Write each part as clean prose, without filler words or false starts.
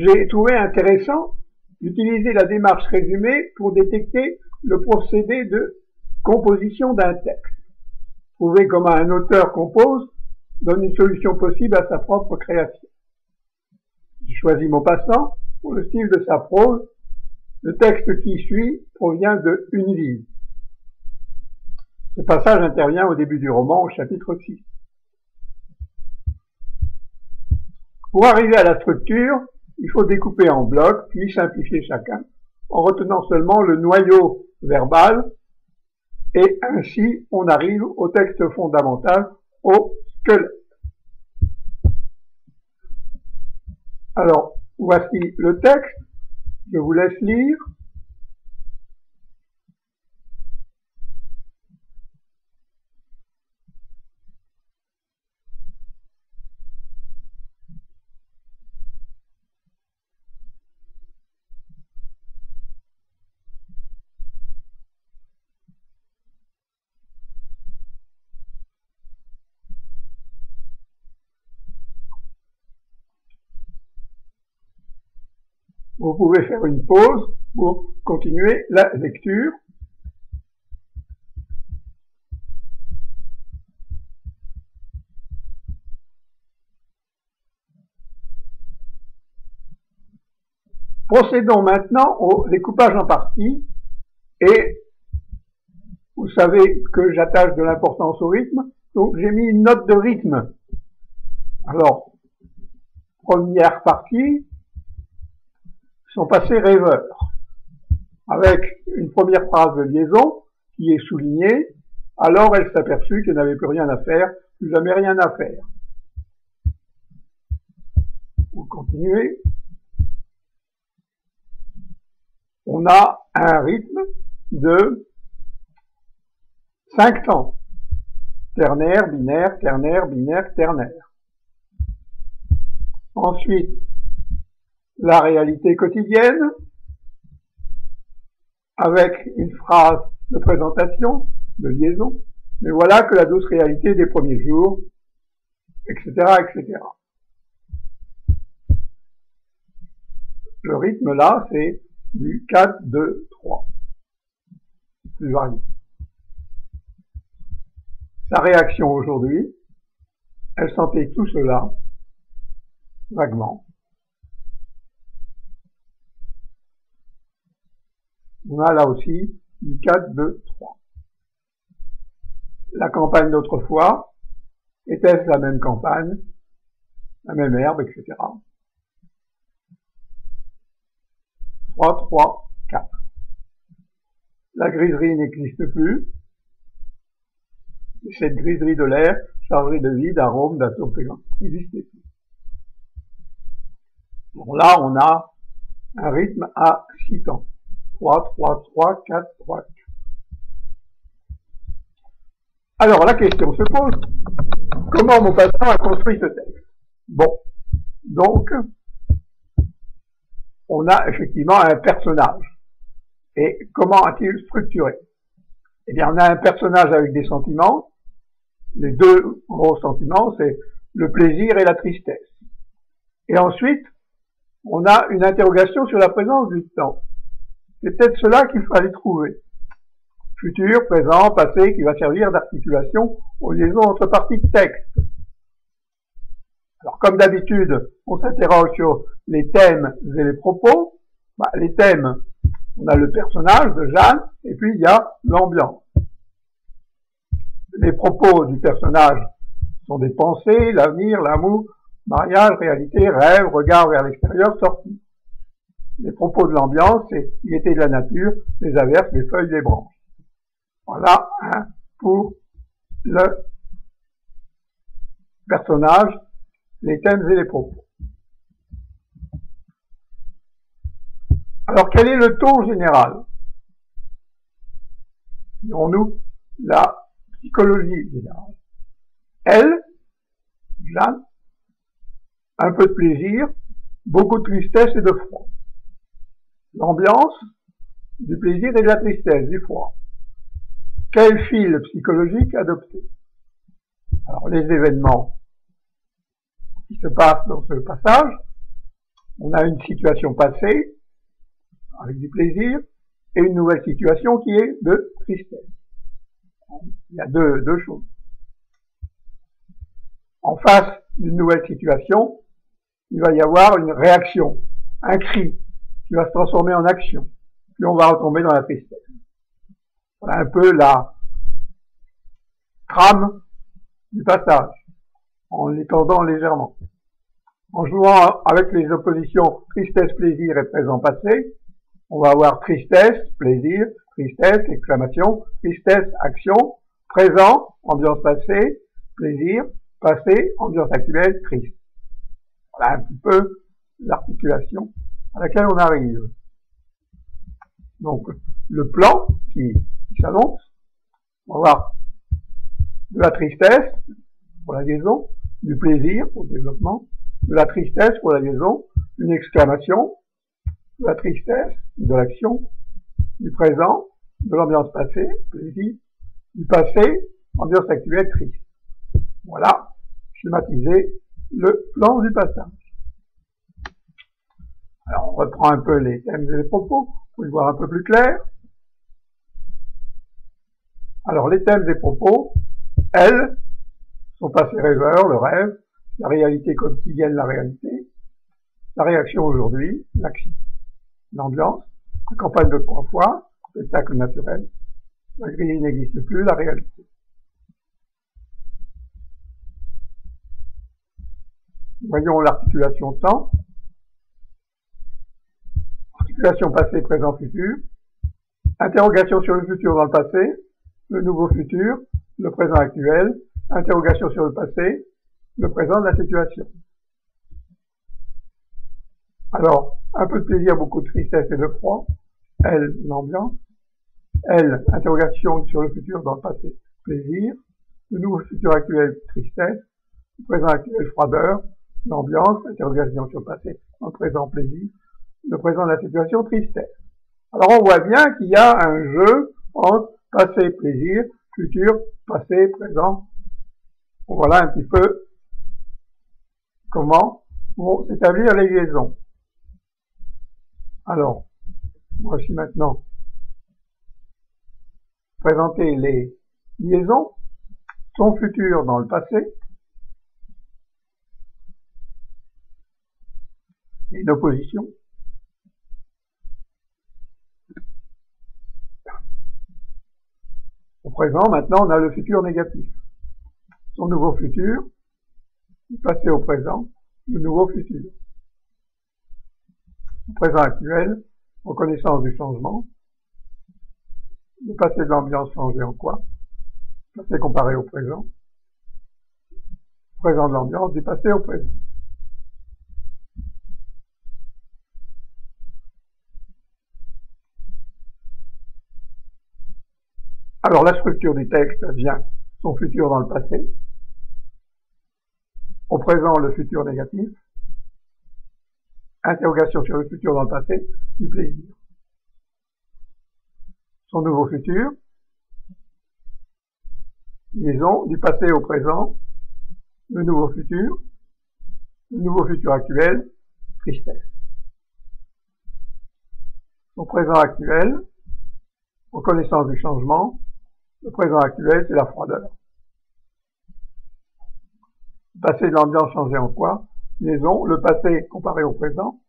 j'ai trouvé intéressant d'utiliser la démarche résumée pour détecter le procédé de composition d'un texte. Trouver comment un auteur compose donne une solution possible à sa propre création. J'ai choisi Maupassant pour le style de sa prose. Le texte qui suit provient de Une ville. Ce passage intervient au début du roman, au chapitre 6. Pour arriver à la structure, il faut découper en blocs, puis simplifier chacun, en retenant seulement le noyau verbal, et ainsi on arrive au texte fondamental, au squelette. Alors, voici le texte, je vous laisse lire. Vous pouvez faire une pause pour continuer la lecture. Procédons maintenant au découpage en parties et vous savez que j'attache de l'importance au rythme, donc j'ai mis une note de rythme. Alors, première partie, son passé rêveur, avec une première phrase de liaison qui est soulignée. Alors elle s'aperçut qu'elle n'avait plus rien à faire, plus jamais rien à faire. Vous continuez. On a un rythme de 5 temps. Ternaire, binaire, ternaire, binaire, ternaire. Ensuite, la réalité quotidienne, avec une phrase de présentation, de liaison, mais voilà que la douce réalité des premiers jours, etc., etc. Le rythme là, c'est du 4, 2, 3. Plus varié. Sa réaction aujourd'hui, elle sentait tout cela, vaguement. On a là aussi du 4, 2, 3. La campagne d'autrefois, était-ce la même campagne, la même herbe, etc. 3, 3, 4. La griserie n'existe plus. Cette griserie de l'air, chargée de vie, d'arômes, d'atomes n'existait plus. Bon, là, on a un rythme à 6 temps. 3, 3, 3, 4, 3, 4. Alors, la question se pose, comment Maupassant a construit ce texte? Bon, donc, on a effectivement un personnage. Et comment a-t-il structuré? Eh bien, on a un personnage avec des sentiments. Les deux gros sentiments, c'est le plaisir et la tristesse. Et ensuite, on a une interrogation sur la présence du temps. C'est peut-être cela qu'il fallait trouver. Futur, présent, passé, qui va servir d'articulation aux liaisons entre parties de texte. Alors, comme d'habitude, on s'interroge sur les thèmes et les propos. Les thèmes, on a le personnage de Jeanne, et puis il y a l'ambiance. Les propos du personnage sont des pensées, l'avenir, l'amour, mariage, réalité, rêve, regard vers l'extérieur, sortie. Les propos de l'ambiance, c'est il était de la nature, les averses, les feuilles, les branches. Voilà pour le personnage, les thèmes et les propos. Alors, quel est le ton général? Dirons-nous la psychologie générale. Elle, Jeanne, un peu de plaisir, beaucoup de tristesse et de froid. L'ambiance, du plaisir et de la tristesse, du froid. Quel fil psychologique adopter? Alors, les événements qui se passent dans ce passage, On a une situation passée, avec du plaisir, et une nouvelle situation qui est de tristesse. Il y a deux choses. En face d'une nouvelle situation, il va y avoir une réaction, un cri, qui va se transformer en action. Puis on va retomber dans la tristesse. Voilà un peu la trame du passage, en l'étendant légèrement. En jouant avec les oppositions tristesse, plaisir et présent passé, on va avoir tristesse, plaisir, tristesse, exclamation, tristesse, action, présent, ambiance passée, plaisir, passé, ambiance actuelle, triste. Voilà un petit peu l'articulation à laquelle on arrive. Donc, le plan qui s'annonce, on va avoir de la tristesse pour la liaison, du plaisir pour le développement, de la tristesse pour la liaison, une exclamation, de la tristesse, de l'action, du présent, de l'ambiance passée, plaisir, du passé, ambiance actuelle, triste. Voilà, schématiser le plan du passage. Alors, on reprend un peu les thèmes et les propos pour y voir un peu plus clair. Alors, les thèmes et propos, elles, sont passé rêveur, le rêve, la réalité quotidienne, la réalité, la réaction aujourd'hui, l'action, l'ambiance, la campagne de 3 fois, spectacle naturel, la grille n'existe plus, la réalité. Voyons l'articulation temps. Articulation passé, présent, futur. Interrogation sur le futur dans le passé, le nouveau futur, le présent actuel, interrogation sur le passé, le présent de la situation. Alors, un peu de plaisir, beaucoup de tristesse et de froid. Elle, l'ambiance. Elle, interrogation sur le futur dans le passé, plaisir. Le nouveau futur actuel, tristesse. Le présent actuel, froideur. L'ambiance, interrogation sur le passé, dans le présent, plaisir. Le présent de la situation, tristesse. Alors, on voit bien qu'il y a un jeu entre passé, plaisir, futur, passé, présent. Voilà un petit peu comment vont s'établir les liaisons. Alors, voici maintenant présenter les liaisons, son futur dans le passé, et une opposition. Au présent, maintenant, on a le futur négatif. Son nouveau futur, du passé au présent, le nouveau futur. Au présent actuel, reconnaissance du changement, le passé de l'ambiance changé en quoi? Passé comparé au présent, présent de l'ambiance du passé au présent. Alors la structure du texte vient son futur dans le passé, au présent le futur négatif, interrogation sur le futur dans le passé, du plaisir. Son nouveau futur, liaison du passé au présent, le nouveau futur actuel, tristesse. Son présent actuel, reconnaissance du changement, le présent actuel, c'est la froideur. Le passé de l'ambiance changé en quoi? Liaison, le passé comparé au présent,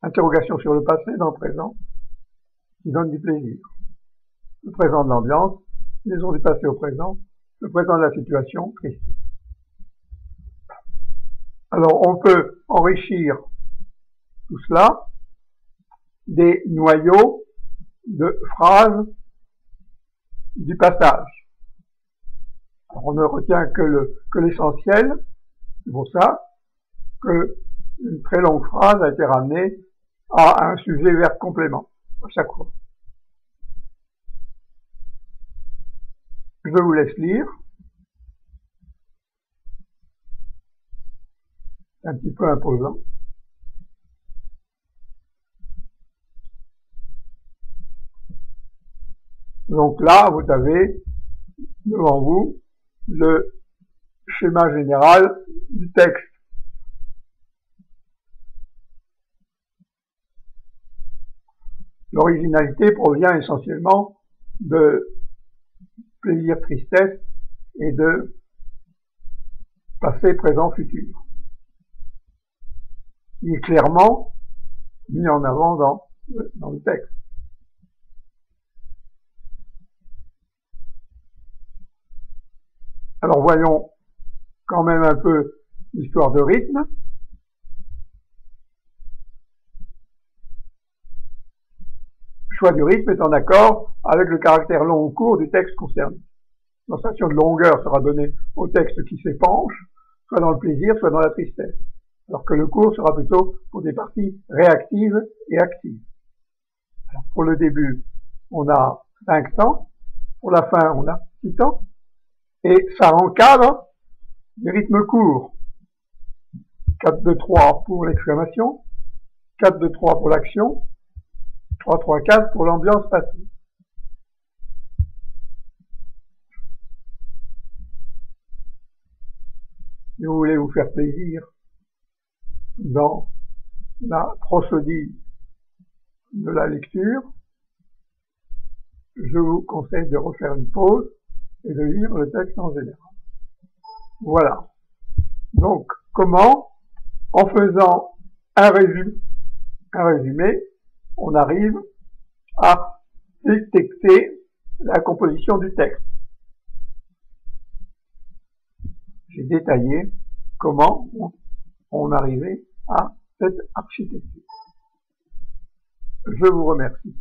interrogation sur le passé dans le présent, qui donne du plaisir. Le présent de l'ambiance, liaison du passé au présent, le présent de la situation, tristesse. Alors, on peut enrichir tout cela des noyaux de phrases du passage. Alors, on ne retient que l'essentiel, c'est pour ça que une très longue phrase a été ramenée à un sujet verbe complément, à chaque fois. Je vous laisse lire. C'est un petit peu imposant. Donc là, vous avez devant vous le schéma général du texte. L'originalité provient essentiellement de plaisir, tristesse et de passé, présent, futur, qui est clairement mis en avant dans le texte. Alors voyons quand même un peu l'histoire de rythme. Le choix du rythme est en accord avec le caractère long ou court du texte concerné. Une sensation de longueur sera donnée au texte qui s'épanche, soit dans le plaisir, soit dans la tristesse, alors que le court sera plutôt pour des parties réactives et actives. Alors pour le début, on a 5 temps, pour la fin, on a 6 temps, et ça encadre les rythmes courts. 4-2-3 pour l'exclamation, 4-2-3 pour l'action, 3-3-4 pour l'ambiance passive. Si vous voulez vous faire plaisir dans la prosodie de la lecture, je vous conseille de refaire une pause et de lire le texte en général. Voilà. Donc, comment, en faisant un résumé, on arrive à détecter la composition du texte. J'ai détaillé comment on arrivait à cette architecture. Je vous remercie.